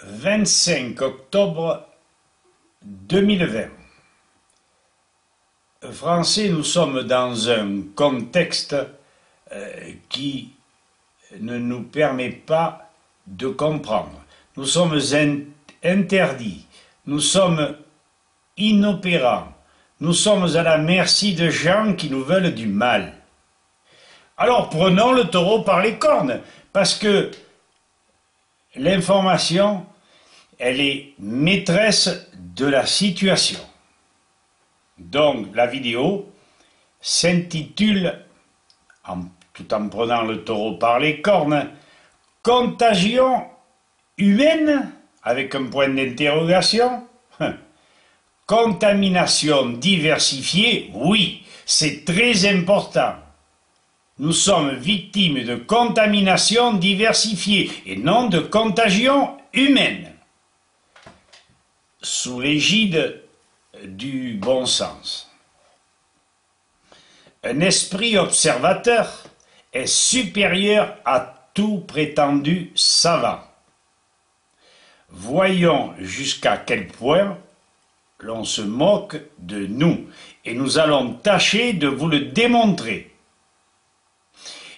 25 octobre 2020. Français, nous sommes dans un contexte qui ne nous permet pas de comprendre. Nous sommes interdits, nous sommes inopérants, nous sommes à la merci de gens qui nous veulent du mal. Alors prenons le taureau par les cornes, parce que l'information, elle est maîtresse de la situation. Donc la vidéo s'intitule, tout en prenant le taureau par les cornes, « Contagion humaine ?» avec un point d'interrogation. Contamination diversifiée, oui, c'est très important. Nous sommes victimes de contamination diversifiée et non de contagion humaine. Sous l'égide du bon sens. Un esprit observateur est supérieur à tout prétendu savant. Voyons jusqu'à quel point l'on se moque de nous, et nous allons tâcher de vous le démontrer.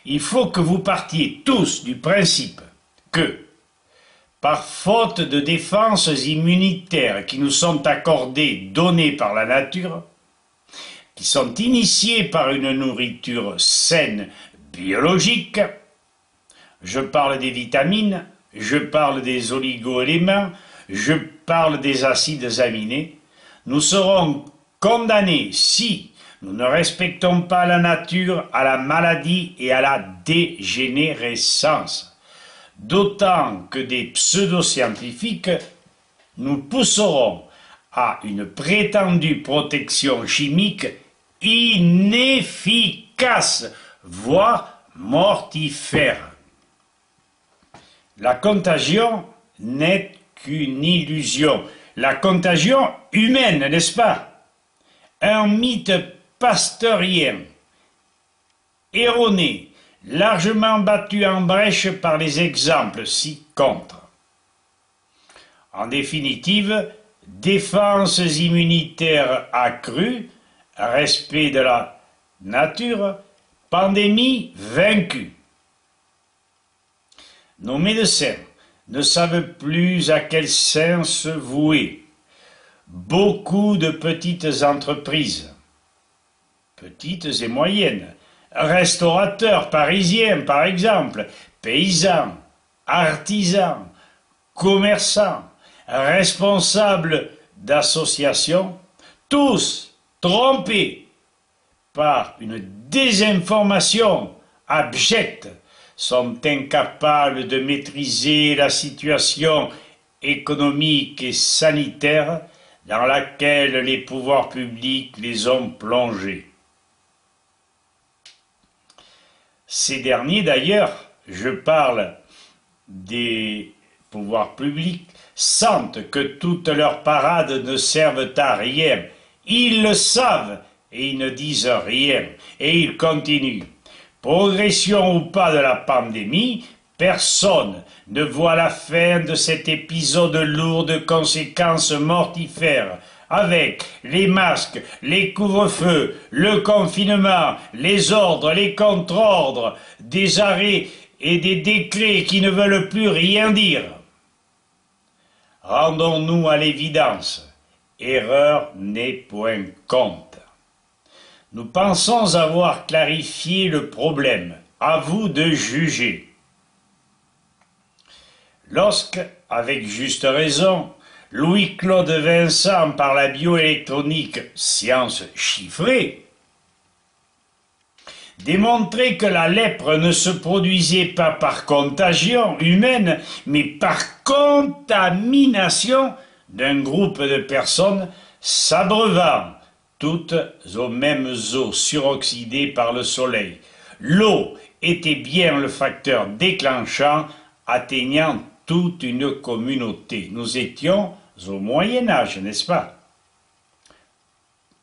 Il faut que vous partiez tous du principe que, par faute de défenses immunitaires qui nous sont accordées, données par la nature, qui sont initiées par une nourriture saine, biologique, je parle des vitamines, je parle des oligo-éléments, je parle des acides aminés, nous serons condamnés si nous ne respectons pas la nature à la maladie et à la dégénérescence. D'autant que des pseudo-scientifiques nous pousseront à une prétendue protection chimique inefficace, voire mortifère. La contagion n'est qu'une illusion. La contagion humaine, n'est-ce pas? Un mythe pasteurien, erroné, largement battu en brèche par les exemples ci-contre. En définitive, défenses immunitaires accrues, respect de la nature, pandémie vaincue. Nos médecins ne savent plus à quel sein se vouer. Beaucoup de petites entreprises, petites et moyennes, restaurateurs parisiens par exemple, paysans, artisans, commerçants, responsables d'associations, tous trompés par une désinformation abjecte, sont incapables de maîtriser la situation économique et sanitaire dans laquelle les pouvoirs publics les ont plongés. Ces derniers, d'ailleurs, je parle des pouvoirs publics, sentent que toutes leurs parades ne servent à rien. Ils le savent et ils ne disent rien. Et ils continuent. Progression ou pas de la pandémie, personne ne voit la fin de cet épisode lourd de conséquences mortifères, avec les masques, les couvre-feux, le confinement, les ordres, les contre-ordres, des arrêts et des décrets qui ne veulent plus rien dire. Rendons-nous à l'évidence, erreur n'est point compte. Nous pensons avoir clarifié le problème, à vous de juger. Lorsque, avec juste raison, Louis-Claude Vincent, par la bioélectronique science chiffrée, démontrait que la lèpre ne se produisait pas par contagion humaine, mais par contamination d'un groupe de personnes s'abreuvant toutes aux mêmes eaux suroxydées par le soleil. L'eau était bien le facteur déclenchant atteignant toute une communauté. Nous étions au Moyen-Âge, n'est-ce pas?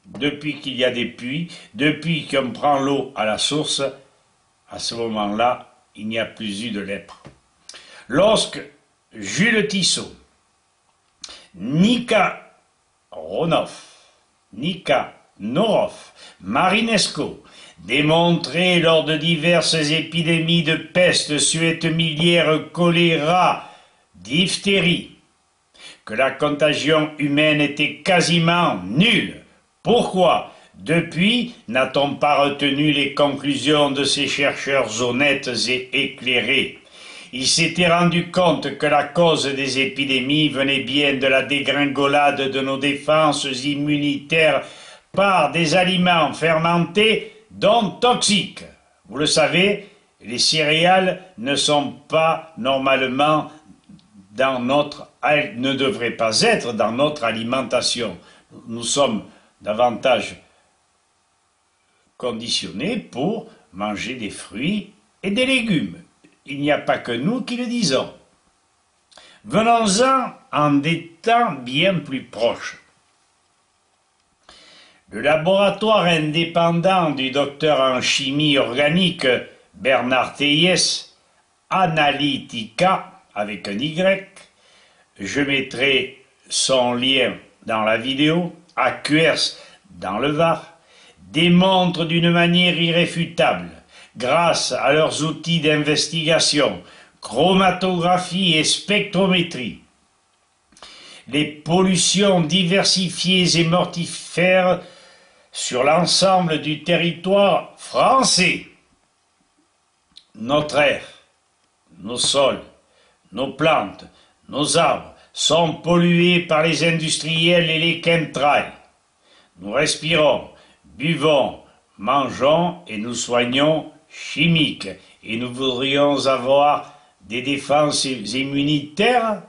Depuis qu'il y a des puits, depuis qu'on prend l'eau à la source, à ce moment-là, il n'y a plus eu de lèpre. Lorsque Jules Tissot Nikanorov, Marinesco, démontré lors de diverses épidémies de peste, suette miliaire, choléra, diphtérie, que la contagion humaine était quasiment nulle. Pourquoi, depuis, n'a-t-on pas retenu les conclusions de ces chercheurs honnêtes et éclairés? Ils s'étaient rendus compte que la cause des épidémies venait bien de la dégringolade de nos défenses immunitaires par des aliments fermentés, donc toxiques. Vous le savez, les céréales ne sont pas normalement ne devraient pas être dans notre alimentation. Nous sommes davantage conditionnés pour manger des fruits et des légumes. Il n'y a pas que nous qui le disons. Venons-en en des temps bien plus proches. Le laboratoire indépendant du docteur en chimie organique Bernard Teyes, Analytica, avec un Y, je mettrai son lien dans la vidéo, à Cuers dans le Var, démontre d'une manière irréfutable, grâce à leurs outils d'investigation, chromatographie et spectrométrie, les pollutions diversifiées et mortifères sur l'ensemble du territoire français. Notre air, nos sols, nos plantes, nos arbres sont pollués par les industriels et les chemtrails. Nous respirons, buvons, mangeons et nous soignons chimiques. Et nous voudrions avoir des défenses immunitaires.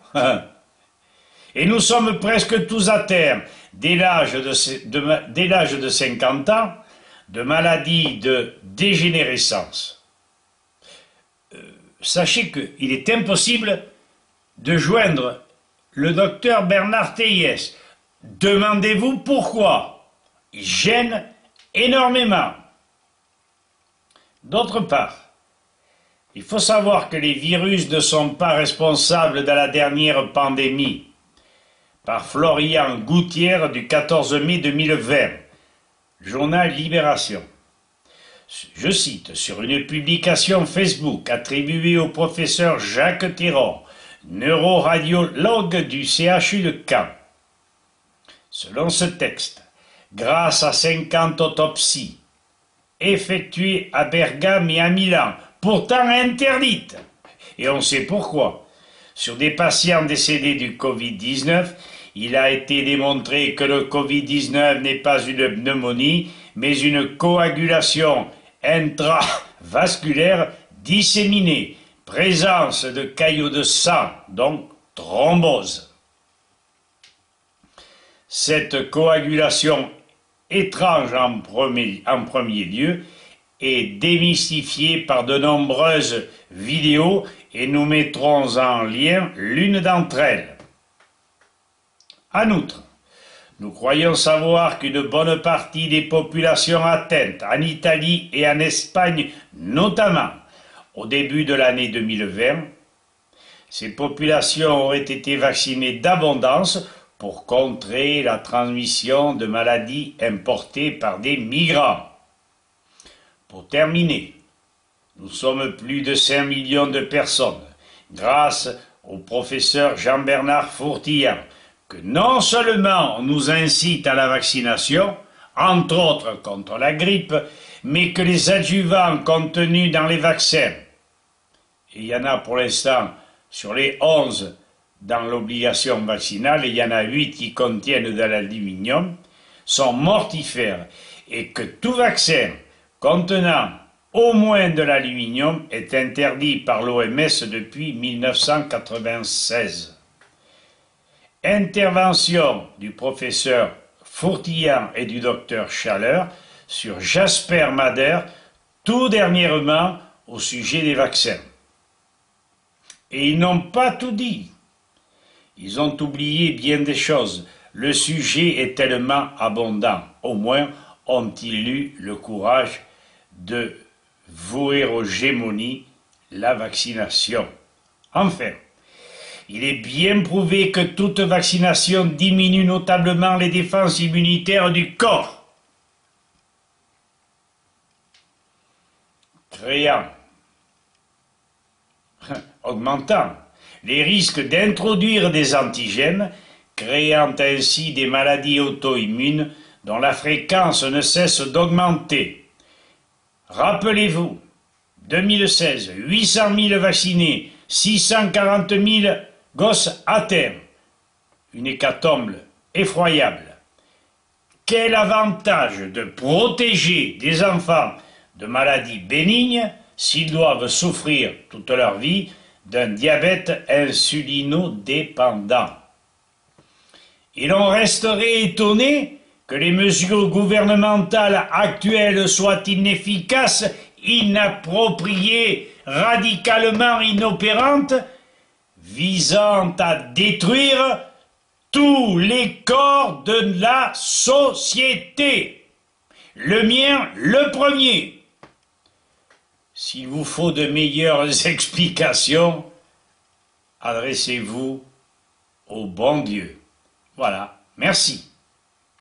Et nous sommes presque tous à terme, dès l'âge de 50 ans, de maladies de dégénérescence. Sachez qu'il est impossible de joindre le docteur Bernard Teyes. Demandez-vous pourquoi. Il gêne énormément. D'autre part, il faut savoir que les virus ne sont pas responsables de la dernière pandémie. Par Florian Gouttière du 14 mai 2020, journal Libération. Je cite, sur une publication Facebook attribuée au professeur Jacques Théron, neuroradiologue du CHU de Caen. Selon ce texte, grâce à 50 autopsies effectuées à Bergame et à Milan, pourtant interdites, et on sait pourquoi, sur des patients décédés du Covid-19, il a été démontré que le Covid-19 n'est pas une pneumonie, mais une coagulation intravasculaire disséminée, présence de caillots de sang, donc thrombose. Cette coagulation étrange en premier lieu est démystifiée par de nombreuses vidéos et nous mettrons en lien l'une d'entre elles. En outre, nous croyons savoir qu'une bonne partie des populations atteintes, en Italie et en Espagne notamment, au début de l'année 2020, ces populations auraient été vaccinées d'abondance pour contrer la transmission de maladies importées par des migrants. Pour terminer, nous sommes plus de 5 millions de personnes, grâce au professeur Jean-Bernard Fourtillant, que non seulement on nous incite à la vaccination, entre autres contre la grippe, mais que les adjuvants contenus dans les vaccins, et il y en a pour l'instant sur les 11 dans l'obligation vaccinale, et il y en a 8 qui contiennent de l'aluminium, sont mortifères, et que tout vaccin contenant au moins de l'aluminium est interdit par l'OMS depuis 1996. Intervention du professeur Fourtillant et du docteur Chaleur sur Jasper Madère, tout dernièrement au sujet des vaccins. Et ils n'ont pas tout dit. Ils ont oublié bien des choses. Le sujet est tellement abondant. Au moins ont-ils eu le courage de vouer aux gémonies la vaccination. Enfin, Il est bien prouvé que toute vaccination diminue notablement les défenses immunitaires du corps, augmentant les risques d'introduire des antigènes, créant ainsi des maladies auto-immunes dont la fréquence ne cesse d'augmenter. Rappelez-vous, 2016, 800 000 vaccinés, 640 000 gosses atteints. Une hécatombe effroyable. Quel avantage de protéger des enfants de maladies bénignes s'ils doivent souffrir toute leur vie d'un diabète insulinodépendant. Et l'on resterait étonné que les mesures gouvernementales actuelles soient inefficaces, inappropriées, radicalement inopérantes, visant à détruire tous les corps de la société. Le mien, le premier. S'il vous faut de meilleures explications, adressez-vous au bon Dieu. Voilà, merci.